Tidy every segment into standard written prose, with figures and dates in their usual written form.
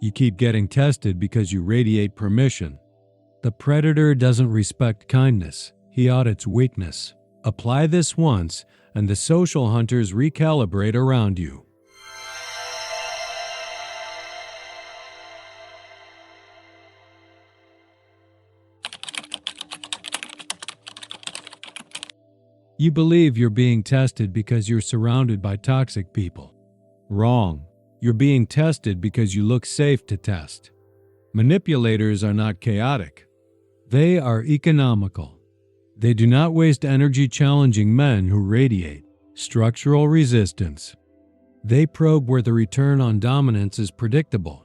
You keep getting tested because you radiate permission. The predator doesn't respect kindness, he audits weakness. Apply this once, and the social hunters recalibrate around you. You believe you're being tested because you're surrounded by toxic people. Wrong. You're being tested because you look safe to test. Manipulators are not chaotic. They are economical. They do not waste energy challenging men who radiate structural resistance. They probe where the return on dominance is predictable.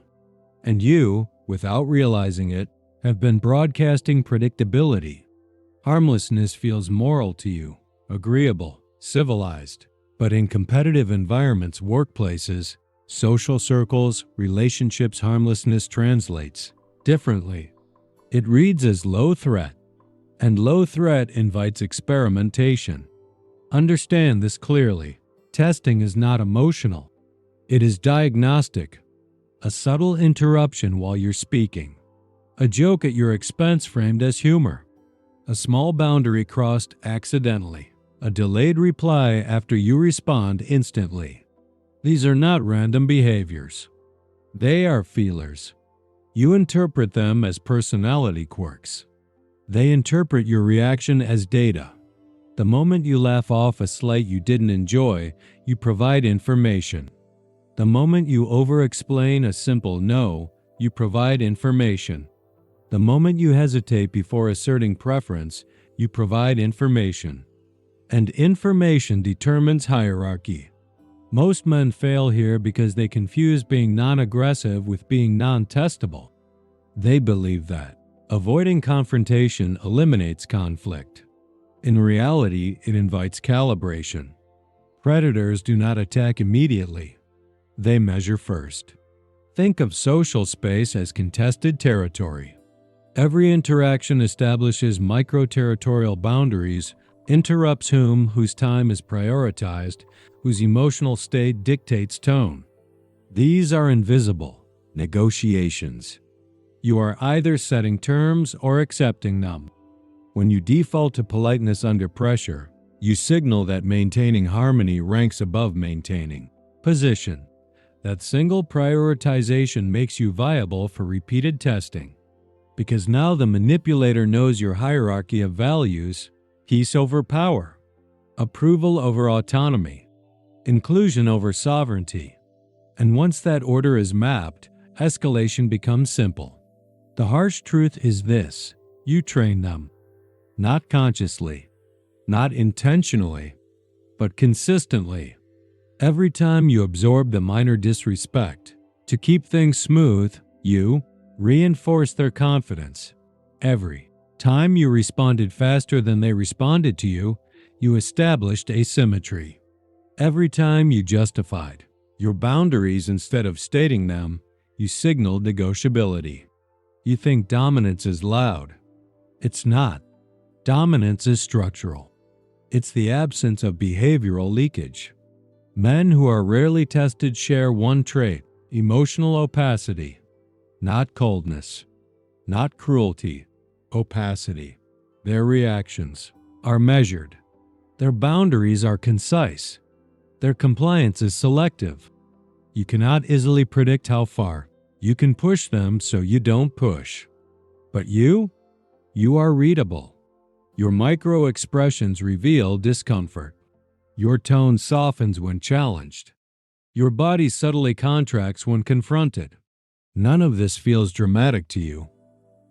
And you, without realizing it, have been broadcasting predictability. Harmlessness feels moral to you, agreeable, civilized. But in competitive environments, workplaces, social circles, relationships, harmlessness translates differently. It reads as low threat, and low threat invites experimentation. Understand this clearly. Testing is not emotional. It is diagnostic. A subtle interruption while you're speaking. A joke at your expense framed as humor. A small boundary crossed accidentally. A delayed reply after you respond instantly. These are not random behaviors. They are feelers. You interpret them as personality quirks. They interpret your reaction as data. The moment you laugh off a slight you didn't enjoy, you provide information. The moment you over-explain a simple no, you provide information. The moment you hesitate before asserting preference, you provide information. And information determines hierarchy. Most men fail here because they confuse being non-aggressive with being non-testable. They believe that avoiding confrontation eliminates conflict. In reality, it invites calibration. Predators do not attack immediately. They measure first. Think of social space as contested territory. Every interaction establishes micro-territorial boundaries, interrupts whose time is prioritized, whose emotional state dictates tone. These are invisible negotiations. You are either setting terms or accepting them. When you default to politeness under pressure, you signal that maintaining harmony ranks above maintaining position. That single prioritization makes you viable for repeated testing. Because now the manipulator knows your hierarchy of values: peace over power, approval over autonomy, inclusion over sovereignty. And once that order is mapped, escalation becomes simple. The harsh truth is this: you train them. Not consciously, not intentionally, but consistently. Every time you absorb the minor disrespect, to keep things smooth, you reinforce their confidence. Every time you responded faster than they responded to you, you established asymmetry. Every time you justified your boundaries instead of stating them, you signaled negotiability. You think dominance is loud. It's not. Dominance is structural. It's the absence of behavioral leakage. Men who are rarely tested share one trait: emotional opacity. Not coldness, not cruelty, opacity. Their reactions are measured. Their boundaries are concise. Their compliance is selective. You cannot easily predict how far. You can push them so you don't push. But you are readable. Your micro-expressions reveal discomfort. Your tone softens when challenged. Your body subtly contracts when confronted. None of this feels dramatic to you,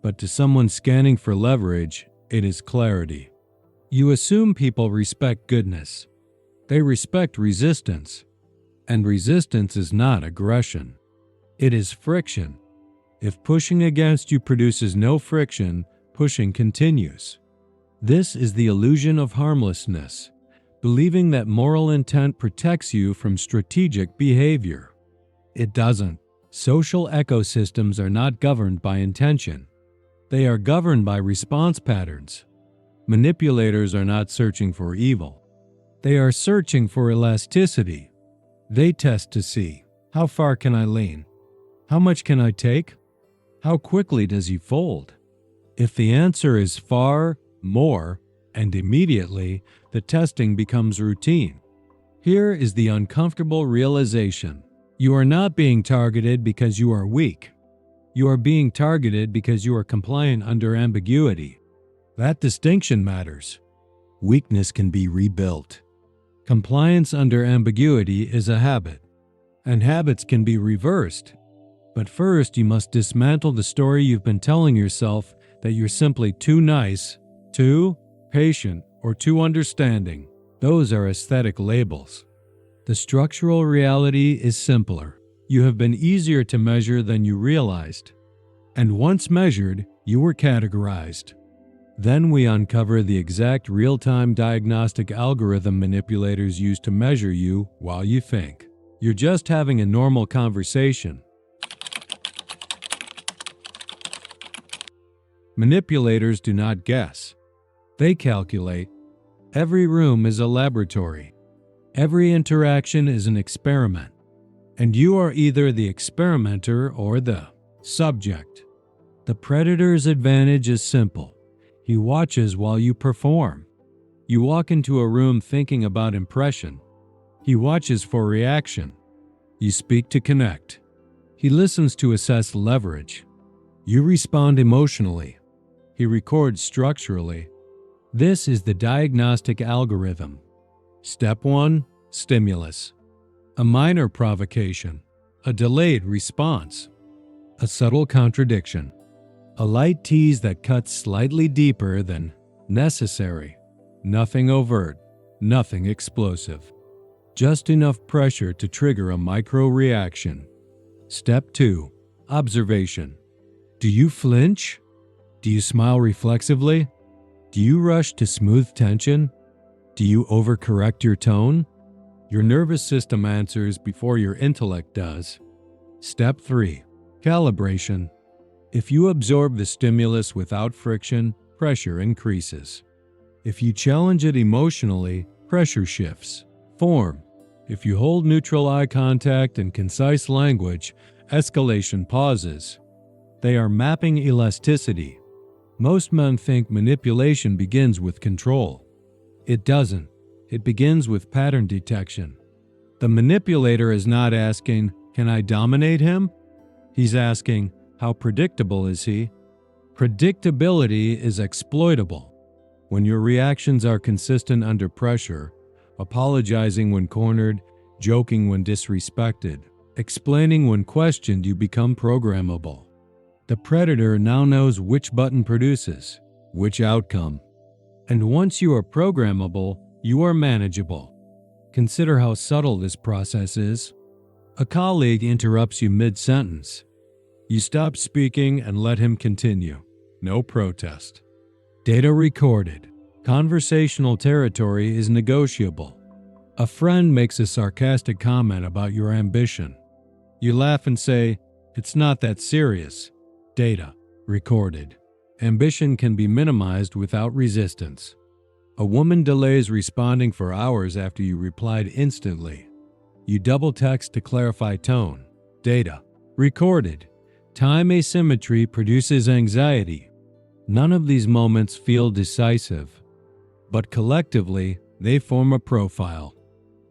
but to someone scanning for leverage, it is clarity. You assume people respect goodness. They respect resistance. And resistance is not aggression. It is friction. If pushing against you produces no friction, pushing continues. This is the illusion of harmlessness, believing that moral intent protects you from strategic behavior. It doesn't. Social ecosystems are not governed by intention. They are governed by response patterns. Manipulators are not searching for evil. They are searching for elasticity. They test to see, how far can I lean? How much can I take? How quickly does he fold? If the answer is far, more, and immediately, the testing becomes routine. Here is the uncomfortable realization. You are not being targeted because you are weak. You are being targeted because you are compliant under ambiguity. That distinction matters. Weakness can be rebuilt. Compliance under ambiguity is a habit, and habits can be reversed. But first, you must dismantle the story you've been telling yourself that you're simply too nice, too patient, or too understanding. Those are aesthetic labels. The structural reality is simpler. You have been easier to measure than you realized. And once measured, you were categorized. Then we uncover the exact real-time diagnostic algorithm manipulators use to measure you while you think you're just having a normal conversation. Manipulators do not guess. They calculate. Every room is a laboratory. Every interaction is an experiment. And you are either the experimenter or the subject. The predator's advantage is simple. He watches while you perform. You walk into a room thinking about impression. He watches for reaction. You speak to connect. He listens to assess leverage. You respond emotionally. He records structurally. This is the diagnostic algorithm. Step 1. Stimulus. A minor provocation. A delayed response. A subtle contradiction. A light tease that cuts slightly deeper than necessary. Nothing overt. Nothing explosive. Just enough pressure to trigger a micro-reaction. Step 2. Observation. Do you flinch? Do you smile reflexively? Do you rush to smooth tension? Do you overcorrect your tone? Your nervous system answers before your intellect does. Step 3. Calibration. If you absorb the stimulus without friction, pressure increases. If you challenge it emotionally, pressure shifts. Form. If you hold neutral eye contact and concise language, escalation pauses. They are mapping elasticity. Most men think manipulation begins with control. It doesn't. It begins with pattern detection. The manipulator is not asking, "Can I dominate him?" He's asking, "How predictable is he?" Predictability is exploitable. When your reactions are consistent under pressure, apologizing when cornered, joking when disrespected, explaining when questioned, you become programmable. The predator now knows which button produces which outcome. And once you are programmable, you are manageable. Consider how subtle this process is. A colleague interrupts you mid-sentence. You stop speaking and let him continue. No protest. Data recorded. Conversational territory is negotiable. A friend makes a sarcastic comment about your ambition. You laugh and say, "It's not that serious." Data recorded. Ambition can be minimized without resistance. A woman delays responding for hours after you replied instantly. You double text to clarify tone. Data recorded. Time asymmetry produces anxiety. None of these moments feel decisive, but collectively, they form a profile.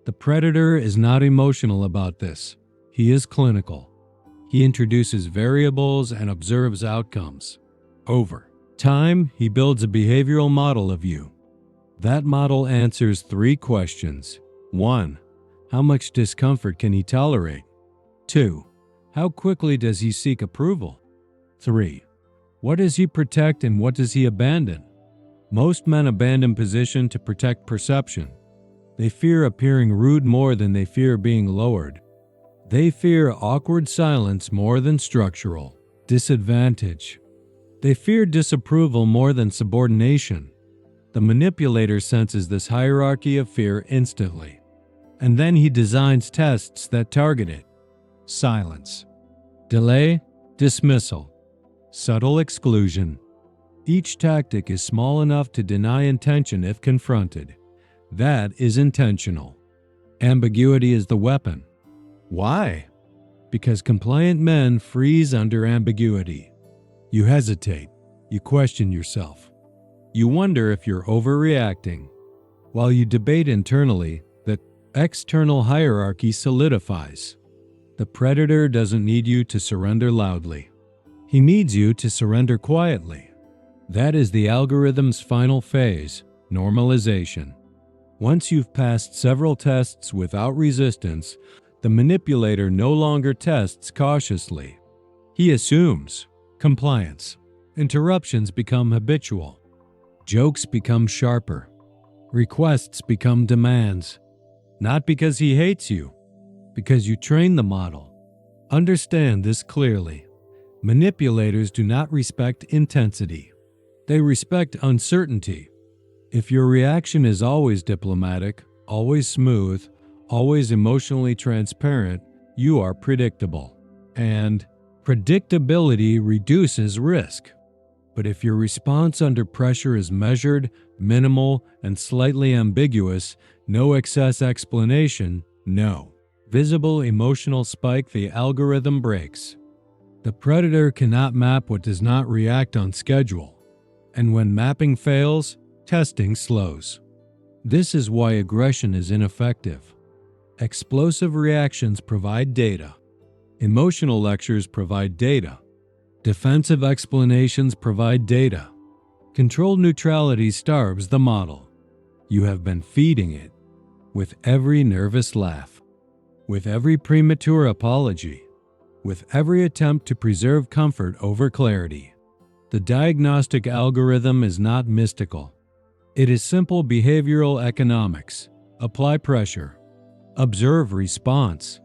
The predator is not emotional about this. He is clinical. He introduces variables and observes outcomes. Over time, he builds a behavioral model of you. That model answers 3 questions. 1. How much discomfort can he tolerate? 2. How quickly does he seek approval? 3. What does he protect and what does he abandon? Most men abandon position to protect perception. They fear appearing rude more than they fear being lowered. They fear awkward silence more than structural disadvantage. They fear disapproval more than subordination. The manipulator senses this hierarchy of fear instantly, and then he designs tests that target it. Silence. Delay. Dismissal. Subtle exclusion. Each tactic is small enough to deny intention if confronted. That is intentional. Ambiguity is the weapon. Why? Because compliant men freeze under ambiguity. You hesitate. You question yourself. You wonder if you're overreacting. While you debate internally, the external hierarchy solidifies. The predator doesn't need you to surrender loudly. He needs you to surrender quietly. That is the algorithm's final phase, normalization. Once you've passed several tests without resistance, the manipulator no longer tests cautiously. He assumes compliance. Interruptions become habitual. Jokes become sharper. Requests become demands. Not because he hates you, because you train the model. Understand this clearly. Manipulators do not respect intensity. They respect uncertainty. If your reaction is always diplomatic, always smooth, always emotionally transparent, you are predictable. And predictability reduces risk. But if your response under pressure is measured, minimal, and slightly ambiguous, no excess explanation, no visible emotional spike, the algorithm breaks. The predator cannot map what does not react on schedule. And when mapping fails, testing slows. This is why aggression is ineffective. Explosive reactions provide data. Emotional lectures provide data. Defensive explanations provide data. Controlled neutrality starves the model. You have been feeding it with every nervous laugh, with every premature apology, with every attempt to preserve comfort over clarity. The diagnostic algorithm is not mystical. It is simple behavioral economics. Apply pressure. Observe response.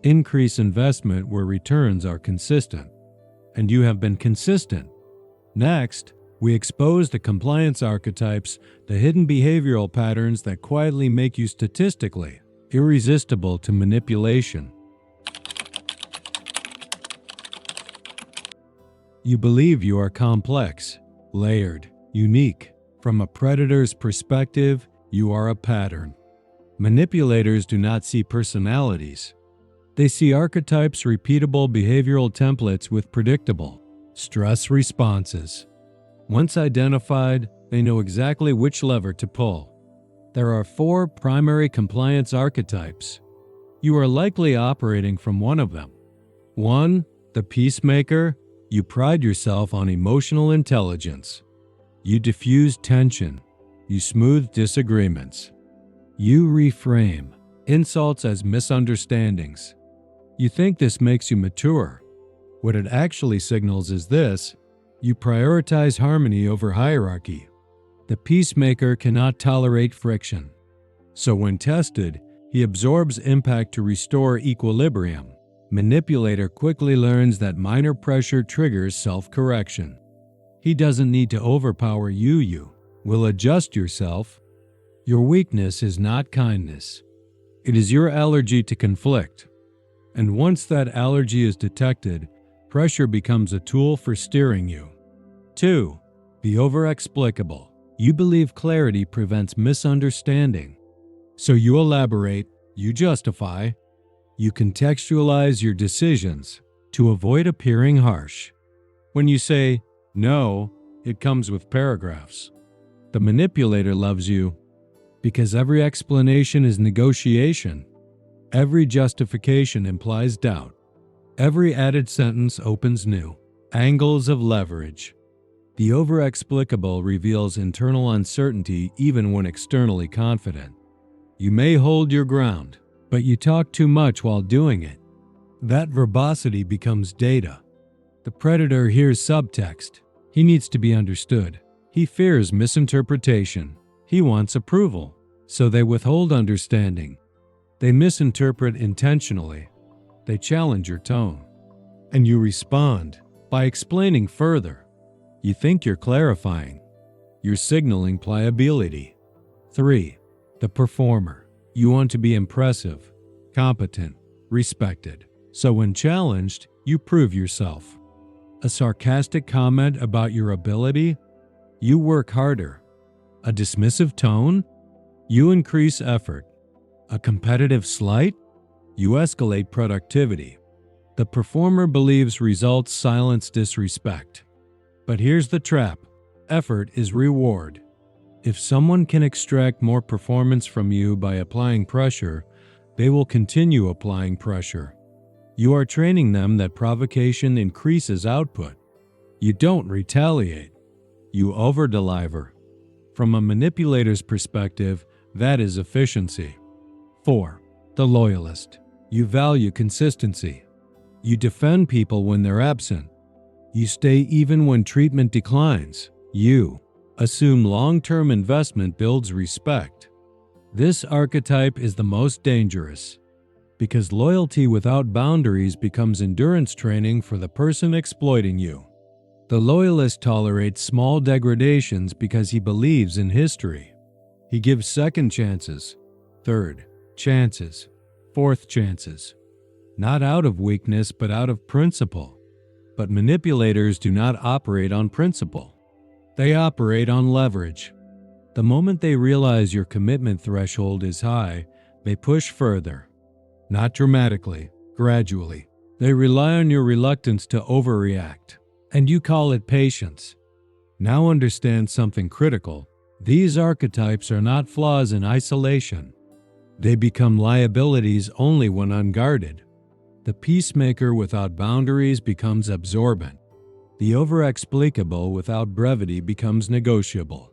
Increase investment where returns are consistent. And you have been consistent. Next, we expose the compliance archetypes, the hidden behavioral patterns that quietly make you statistically irresistible to manipulation. You believe you are complex, layered, unique. From a predator's perspective, you are a pattern. Manipulators do not see personalities. They see archetypes, repeatable behavioral templates with predictable stress responses. Once identified, they know exactly which lever to pull. There are 4 primary compliance archetypes. You are likely operating from one of them. 1. The peacemaker. You pride yourself on emotional intelligence. You diffuse tension. You smooth disagreements. You reframe insults as misunderstandings. You think this makes you mature. What it actually signals is this: you prioritize harmony over hierarchy. The peacemaker cannot tolerate friction. So when tested, he absorbs impact to restore equilibrium. Manipulator quickly learns that minor pressure triggers self-correction. He doesn't need to overpower you. You will adjust yourself. Your weakness is not kindness. It is your allergy to conflict. And once that allergy is detected, pressure becomes a tool for steering you. 2. Be overexplicable. You believe clarity prevents misunderstanding. So you elaborate, you justify, you contextualize your decisions to avoid appearing harsh. When you say, no, it comes with paragraphs. The manipulator loves you because every explanation is negotiation. Every justification implies doubt. Every added sentence opens new angles of leverage. The overexplicable reveals internal uncertainty even when externally confident. You may hold your ground, but you talk too much while doing it. That verbosity becomes data. The predator hears subtext. He needs to be understood. He fears misinterpretation. He wants approval, so they withhold understanding. They misinterpret intentionally. They challenge your tone. And you respond by explaining further. You think you're clarifying. You're signaling pliability. 3. The performer. You want to be impressive, competent, respected. So when challenged, you prove yourself. A sarcastic comment about your ability? You work harder. A dismissive tone? You increase effort. A competitive slight? You escalate productivity. The performer believes results silence disrespect. But here's the trap. Effort is reward. If someone can extract more performance from you by applying pressure, they will continue applying pressure. You are training them that provocation increases output. You don't retaliate. You over-deliver. From a manipulator's perspective, that is efficiency. 4. The loyalist. You value consistency. You defend people when they're absent. You stay even when treatment declines. You assume long-term investment builds respect. This archetype is the most dangerous because loyalty without boundaries becomes endurance training for the person exploiting you. The loyalist tolerates small degradations because he believes in history. He gives second chances, third chances, fourth chances, not out of weakness but out of principle. But manipulators do not operate on principle. They operate on leverage. The moment they realize your commitment threshold is high, they push further. Not dramatically, gradually. They rely on your reluctance to overreact, and you call it patience. Now understand something critical. These archetypes are not flaws in isolation. They become liabilities only when unguarded. The peacemaker without boundaries becomes absorbent. The over-explicable without brevity becomes negotiable.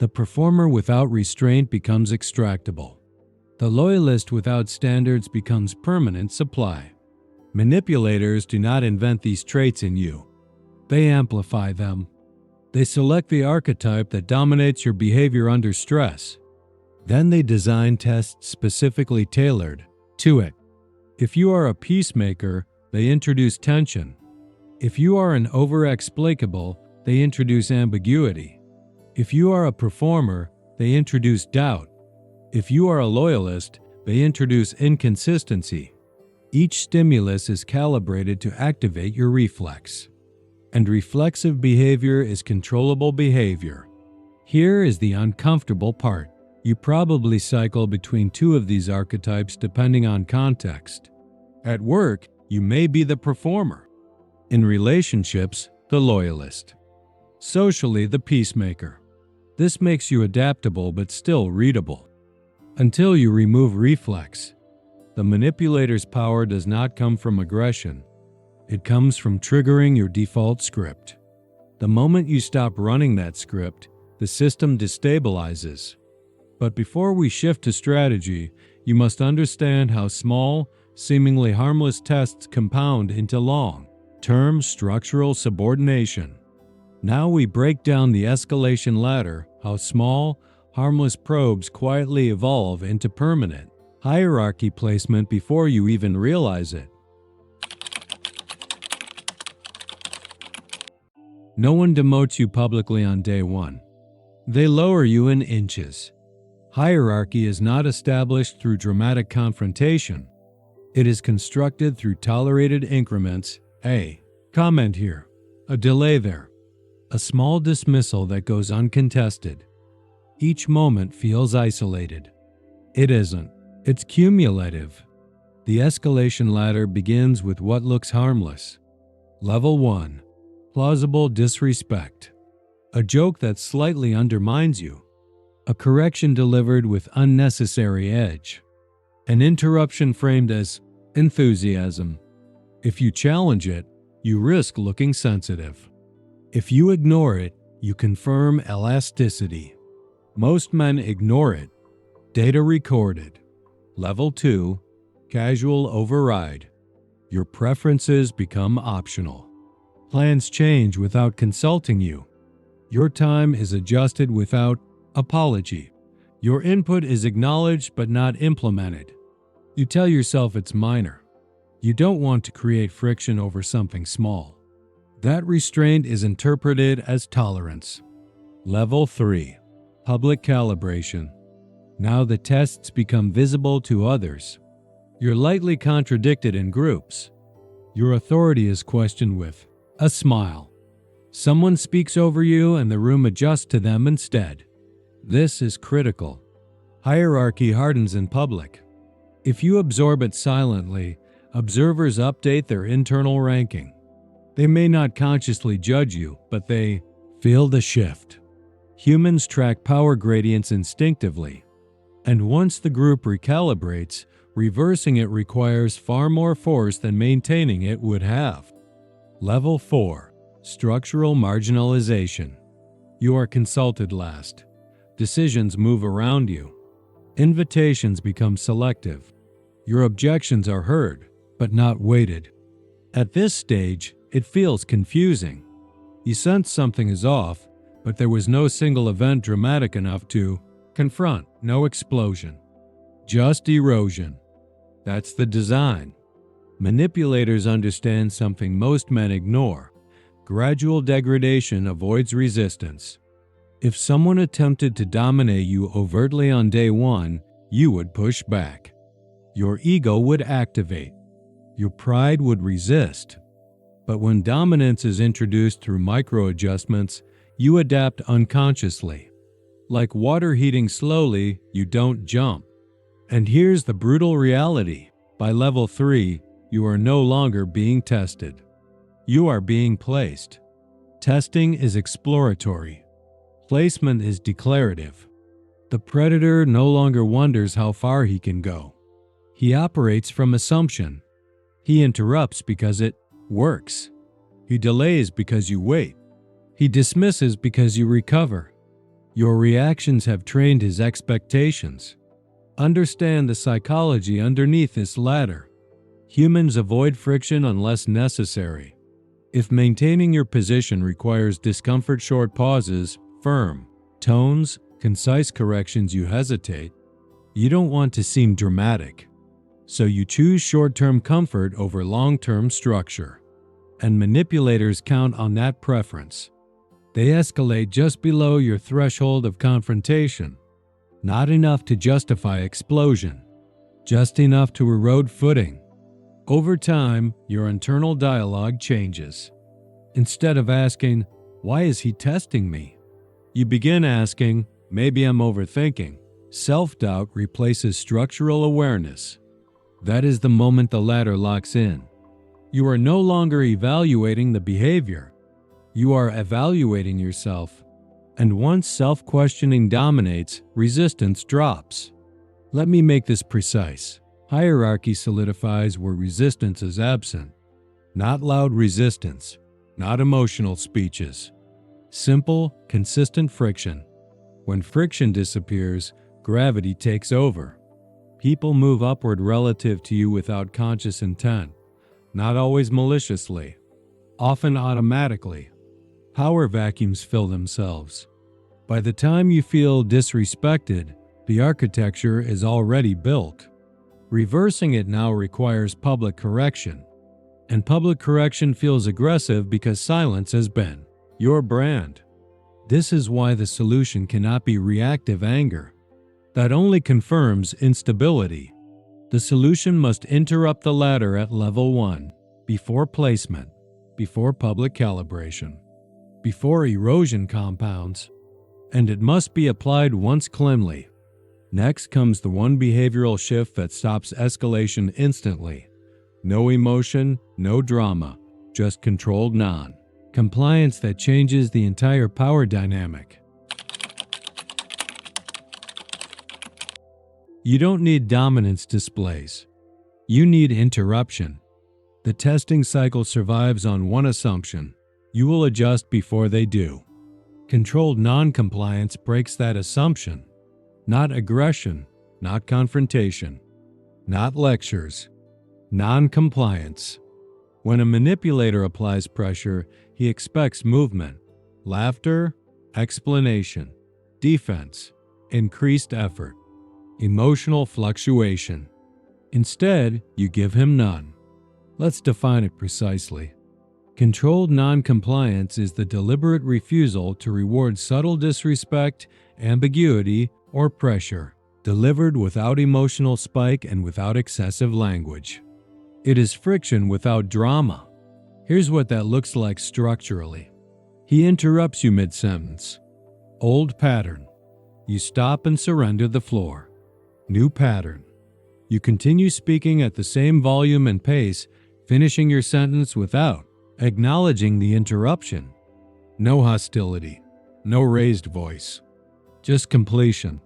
The performer without restraint becomes extractable. The loyalist without standards becomes permanent supply. Manipulators do not invent these traits in you. They amplify them. They select the archetype that dominates your behavior under stress. Then they design tests specifically tailored to it. If you are a peacemaker, they introduce tension. If you are an over-explicable, they introduce ambiguity. If you are a performer, they introduce doubt. If you are a loyalist, they introduce inconsistency. Each stimulus is calibrated to activate your reflex. And reflexive behavior is controllable behavior. Here is the uncomfortable part. You probably cycle between two of these archetypes depending on context. At work, you may be the performer. In relationships, the loyalist. Socially, the peacemaker. This makes you adaptable but still readable. Until you remove reflex. The manipulator's power does not come from aggression. It comes from triggering your default script. The moment you stop running that script, the system destabilizes. But before we shift to strategy, you must understand how small, seemingly harmless tests compound into long-term structural subordination. Now we break down the escalation ladder, how small, harmless probes quietly evolve into permanent hierarchy placement before you even realize it. No one demotes you publicly on day one. They lower you in inches. Hierarchy is not established through dramatic confrontation. It is constructed through tolerated increments. A comment here, a delay there, a small dismissal that goes uncontested. Each moment feels isolated. It isn't. It's cumulative. The escalation ladder begins with what looks harmless. Level 1. Plausible disrespect. A joke that slightly undermines you. A correction delivered with unnecessary edge. An interruption framed as enthusiasm. If you challenge it, you risk looking sensitive. If you ignore it, you confirm elasticity. Most men ignore it. Data recorded. Level 2. Casual override. Your preferences become optional. Plans change without consulting you. Your time is adjusted without apology. Your input is acknowledged but not implemented. You tell yourself it's minor. You don't want to create friction over something small. That restraint is interpreted as tolerance. Level 3. Public calibration. Now the tests become visible to others. You're lightly contradicted in groups. Your authority is questioned with a smile. Someone speaks over you and the room adjusts to them instead. This is critical. Hierarchy hardens in public. If you absorb it silently, Observers update their internal ranking. They may not consciously judge you, but they feel the shift. Humans track power gradients instinctively, and once the group recalibrates, reversing it requires far more force than maintaining it would have. Level 4. Structural marginalization. You are consulted last. Decisions move around you. Invitations become selective. Your objections are heard, but not weighted. At this stage, it feels confusing. You sense something is off, but there was no single event dramatic enough to confront, no explosion. Just erosion. That's the design. Manipulators understand something most men ignore. Gradual degradation avoids resistance. If someone attempted to dominate you overtly on day one, you would push back. Your ego would activate. Your pride would resist. But when dominance is introduced through micro-adjustments, you adapt unconsciously. Like water heating slowly, you don't jump. And here's the brutal reality. By level 3, you are no longer being tested. You are being placed. Testing is exploratory. Placement is declarative. The predator no longer wonders how far he can go. He operates from assumption. He interrupts because it works. He delays because you wait. He dismisses because you recover. Your reactions have trained his expectations. Understand the psychology underneath this ladder. Humans avoid friction unless necessary. If maintaining your position requires discomfort, short pauses, firm tones, concise corrections, you hesitate. You don't want to seem dramatic. So you choose short-term comfort over long-term structure. And manipulators count on that preference. They escalate just below your threshold of confrontation. Not enough to justify explosion, just enough to erode footing. Over time, your internal dialogue changes. Instead of asking, "Why is he testing me?" you begin asking, "Maybe I'm overthinking." Self-doubt replaces structural awareness. That is the moment the ladder locks in. You are no longer evaluating the behavior. You are evaluating yourself. And once self-questioning dominates, resistance drops. Let me make this precise. Hierarchy solidifies where resistance is absent. Not loud resistance, not emotional speeches. Simple, consistent friction. When friction disappears, gravity takes over. People move upward relative to you without conscious intent, not always maliciously, often automatically. Power vacuums fill themselves. By the time you feel disrespected, the architecture is already built. Reversing it now requires public correction. And public correction feels aggressive because silence has been your brand. This is why the solution cannot be reactive anger. That only confirms instability. The solution must interrupt the ladder at level 1, before placement, before public calibration, before erosion compounds, and it must be applied once cleanly. Next comes the one behavioral shift that stops escalation instantly. No emotion, no drama, just controlled non-compliance that changes the entire power dynamic. You don't need dominance displays. You need interruption. The testing cycle survives on one assumption: you will adjust before they do. Controlled non-compliance breaks that assumption. Not aggression, not confrontation, not lectures. Non-compliance. When a manipulator applies pressure, he expects movement, laughter, explanation, defense, increased effort, emotional fluctuation. Instead, you give him none. Let's define it precisely. Controlled non-compliance is the deliberate refusal to reward subtle disrespect, ambiguity, or pressure, delivered without emotional spike and without excessive language. It is friction without drama. Here's what that looks like structurally. He interrupts you mid-sentence. Old pattern. You stop and surrender the floor. New pattern. You continue speaking at the same volume and pace, finishing your sentence without acknowledging the interruption. No hostility, no raised voice, just completion.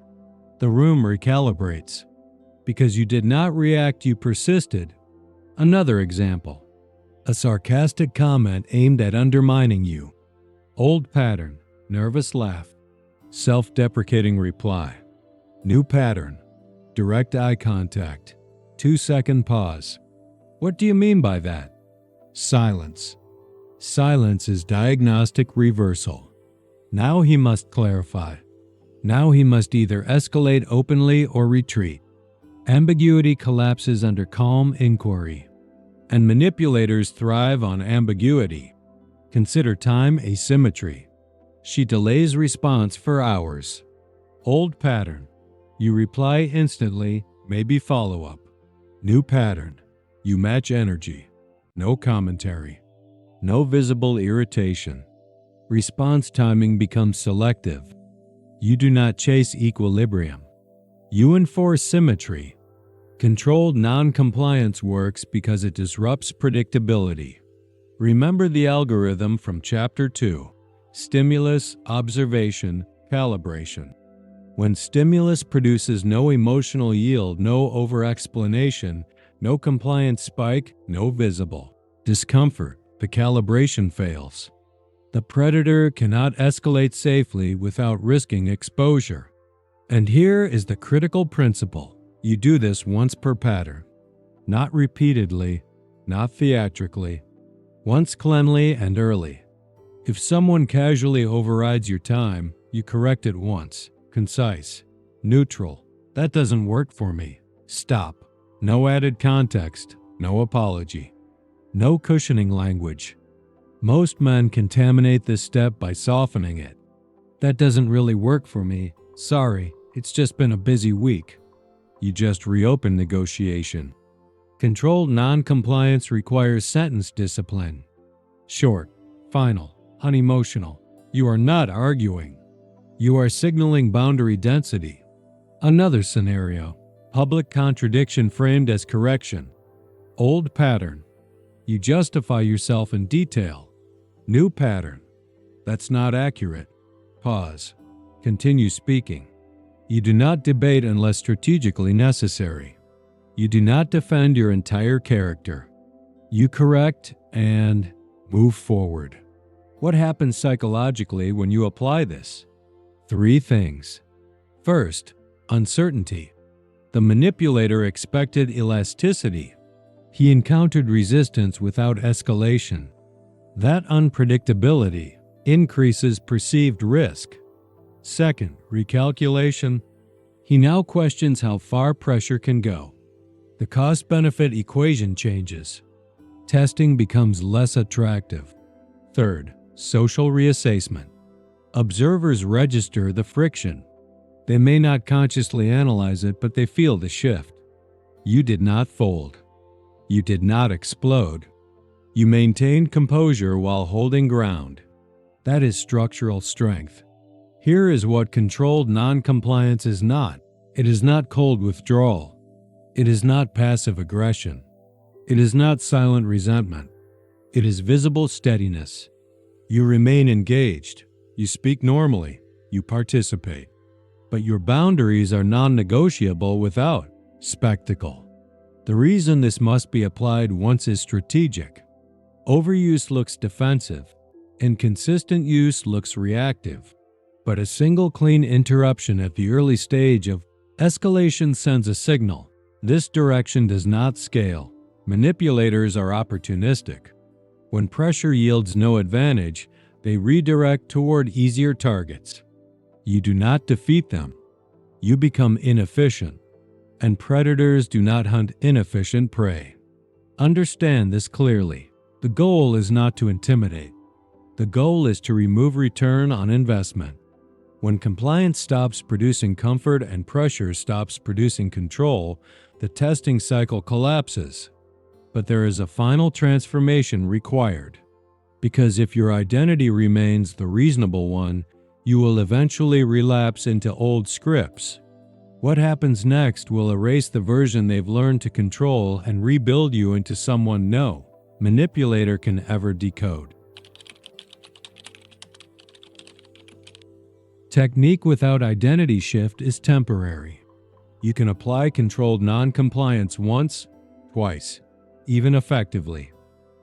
The room recalibrates. Because you did not react, you persisted. Another example. A sarcastic comment aimed at undermining you. Old pattern, nervous laugh. Self-deprecating reply. New pattern, direct eye contact. 2-second pause. What do you mean by that? Silence. Silence is diagnostic reversal. Now he must clarify. Now he must either escalate openly or retreat. Ambiguity collapses under calm inquiry. And manipulators thrive on ambiguity. Consider time asymmetry. She delays response for hours. Old pattern. You reply instantly, maybe follow-up. New pattern. You match energy. No commentary. No visible irritation. Response timing becomes selective. You do not chase equilibrium. You enforce symmetry. Controlled non-compliance works because it disrupts predictability. Remember the algorithm from Chapter 2, Stimulus, Observation, Calibration. When stimulus produces no emotional yield, no over-explanation, no compliance spike, no visible discomfort, the calibration fails. The predator cannot escalate safely without risking exposure. And here is the critical principle. You do this once per pattern. Not repeatedly, not theatrically. Once cleanly and early. If someone casually overrides your time, you correct it once. Concise. Neutral. That doesn't work for me. Stop. No added context. No apology. No cushioning language. Most men contaminate this step by softening it. That doesn't really work for me. Sorry, it's just been a busy week. You just reopen negotiation. Controlled non-compliance requires sentence discipline. Short, final, unemotional. You are not arguing. You are signaling boundary density. Another scenario. Public contradiction framed as correction. Old pattern. You justify yourself in detail. New pattern. That's not accurate. Pause. Continue speaking. You do not debate unless strategically necessary. You do not defend your entire character. You correct and move forward. What happens psychologically when you apply this? 3 things. First, uncertainty. The manipulator expected elasticity. He encountered resistance without escalation. That unpredictability increases perceived risk. Second, recalculation. He now questions how far pressure can go. The cost-benefit equation changes. Testing becomes less attractive. Third, social reassessment. Observers register the friction. They may not consciously analyze it, but they feel the shift. You did not fold. You did not explode. You maintained composure while holding ground. That is structural strength. Here is what controlled non-compliance is not. It is not cold withdrawal. It is not passive aggression. It is not silent resentment. It is visible steadiness. You remain engaged. You speak normally. You participate. But your boundaries are non-negotiable without spectacle. The reason this must be applied once is strategic. Overuse looks defensive. Inconsistent use looks reactive. But a single clean interruption at the early stage of escalation sends a signal. This direction does not scale. Manipulators are opportunistic. When pressure yields no advantage, they redirect toward easier targets. You do not defeat them. You become inefficient. And predators do not hunt inefficient prey. Understand this clearly. The goal is not to intimidate. The goal is to remove return on investment. When compliance stops producing comfort and pressure stops producing control, the testing cycle collapses. But there is a final transformation required. Because if your identity remains the reasonable one, you will eventually relapse into old scripts. What happens next will erase the version they've learned to control and rebuild you into someone no manipulator can ever decode. Technique without identity shift is temporary. You can apply controlled non-compliance once, twice, even effectively.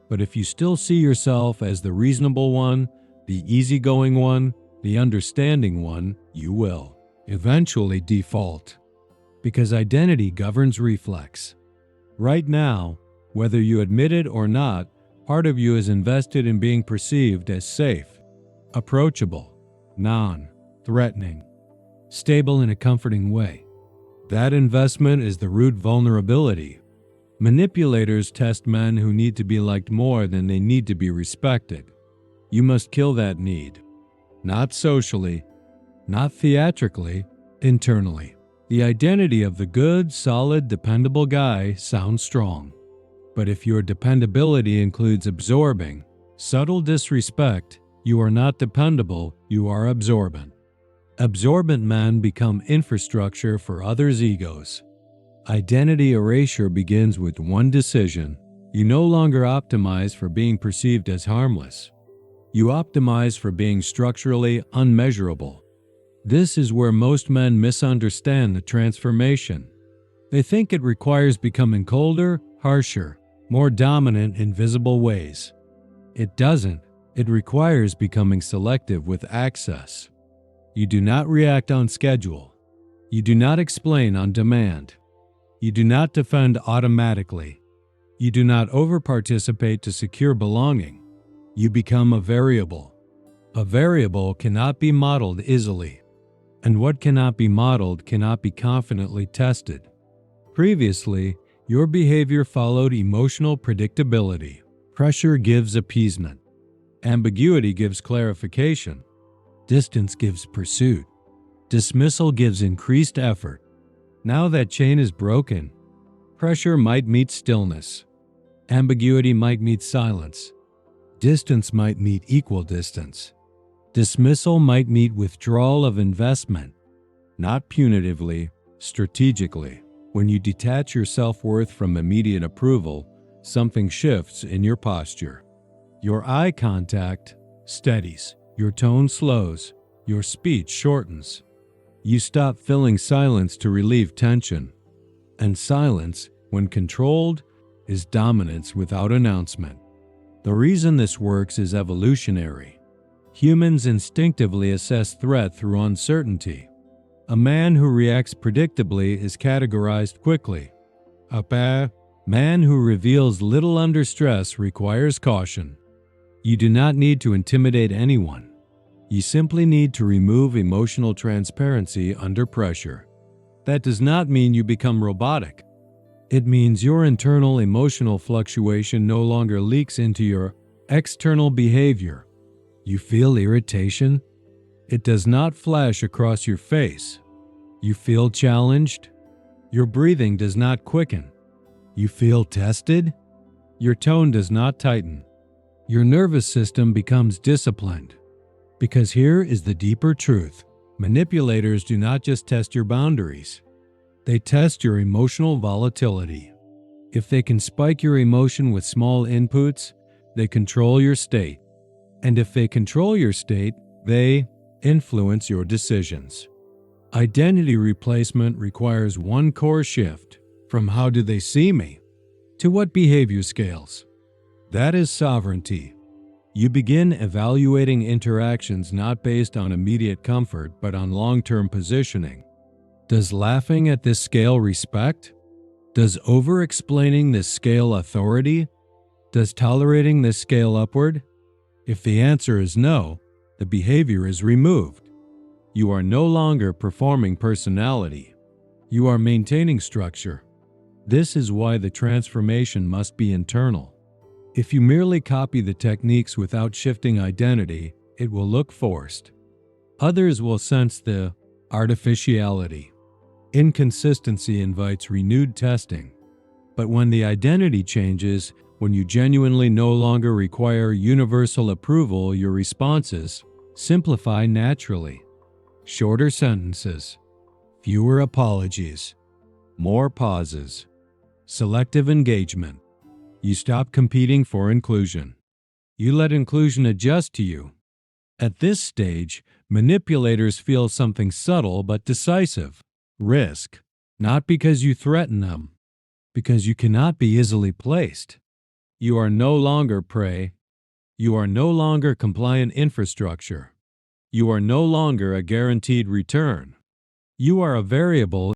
But if you still see yourself as the reasonable one, the easygoing one, the understanding one, you will eventually default. Because identity governs reflex. Right now, whether you admit it or not, part of you is invested in being perceived as safe, approachable, non-threatening, stable in a comforting way. That investment is the root vulnerability. Manipulators test men who need to be liked more than they need to be respected. You must kill that need. Not socially, not theatrically, internally. The identity of the good, solid, dependable guy sounds strong. But if your dependability includes absorbing, subtle disrespect, you are not dependable, you are absorbent. Absorbent men become infrastructure for others' egos. Identity erasure begins with one decision. You no longer optimize for being perceived as harmless. You optimize for being structurally unmeasurable. This is where most men misunderstand the transformation. They think it requires becoming colder, harsher, more dominant in visible ways. It doesn't. It requires becoming selective with access. You do not react on schedule. You do not explain on demand. You do not defend automatically. You do not over-participate to secure belonging. You become a variable. A variable cannot be modeled easily, and what cannot be modeled cannot be confidently tested. Previously, your behavior followed emotional predictability. Pressure gives appeasement. Ambiguity gives clarification. Distance gives pursuit. Dismissal gives increased effort. Now that chain is broken. Pressure might meet stillness. Ambiguity might meet silence. Distance might meet equal distance. Dismissal might meet withdrawal of investment. Not punitively, strategically. When you detach your self-worth from immediate approval, something shifts in your posture. Your eye contact steadies, your tone slows, your speech shortens. You stop filling silence to relieve tension. And silence, when controlled, is dominance without announcement. The reason this works is evolutionary. Humans instinctively assess threat through uncertainty. A man who reacts predictably is categorized quickly. A man who reveals little under stress requires caution. You do not need to intimidate anyone. You simply need to remove emotional transparency under pressure. That does not mean you become robotic. It means your internal emotional fluctuation no longer leaks into your external behavior. You feel irritation? It does not flash across your face. You feel challenged? Your breathing does not quicken. You feel tested? Your tone does not tighten. Your nervous system becomes disciplined. Because here is the deeper truth. Manipulators do not just test your boundaries. They test your emotional volatility. If they can spike your emotion with small inputs, they control your state. And if they control your state, they influence your decisions. Identity replacement requires one core shift from how do they see me to what behavior scales. That is sovereignty. You begin evaluating interactions not based on immediate comfort but on long-term positioning. Does laughing at this scale respect? Does over-explaining this scale authority? Does tolerating this scale upward? If the answer is no, the behavior is removed. You are no longer performing personality. You are maintaining structure. This is why the transformation must be internal. If you merely copy the techniques without shifting identity, it will look forced. Others will sense the artificiality. Inconsistency invites renewed testing. But when the identity changes, when you genuinely no longer require universal approval, your responses simplify naturally. Shorter sentences, Fewer apologies. More pauses. Selective engagement. You stop competing for inclusion. You let inclusion adjust to you. At this stage, manipulators feel something subtle but decisive. Risk. Not because you threaten them, because you cannot be easily placed. You are no longer prey. You are no longer compliant infrastructure. You are no longer a guaranteed return. You are a variable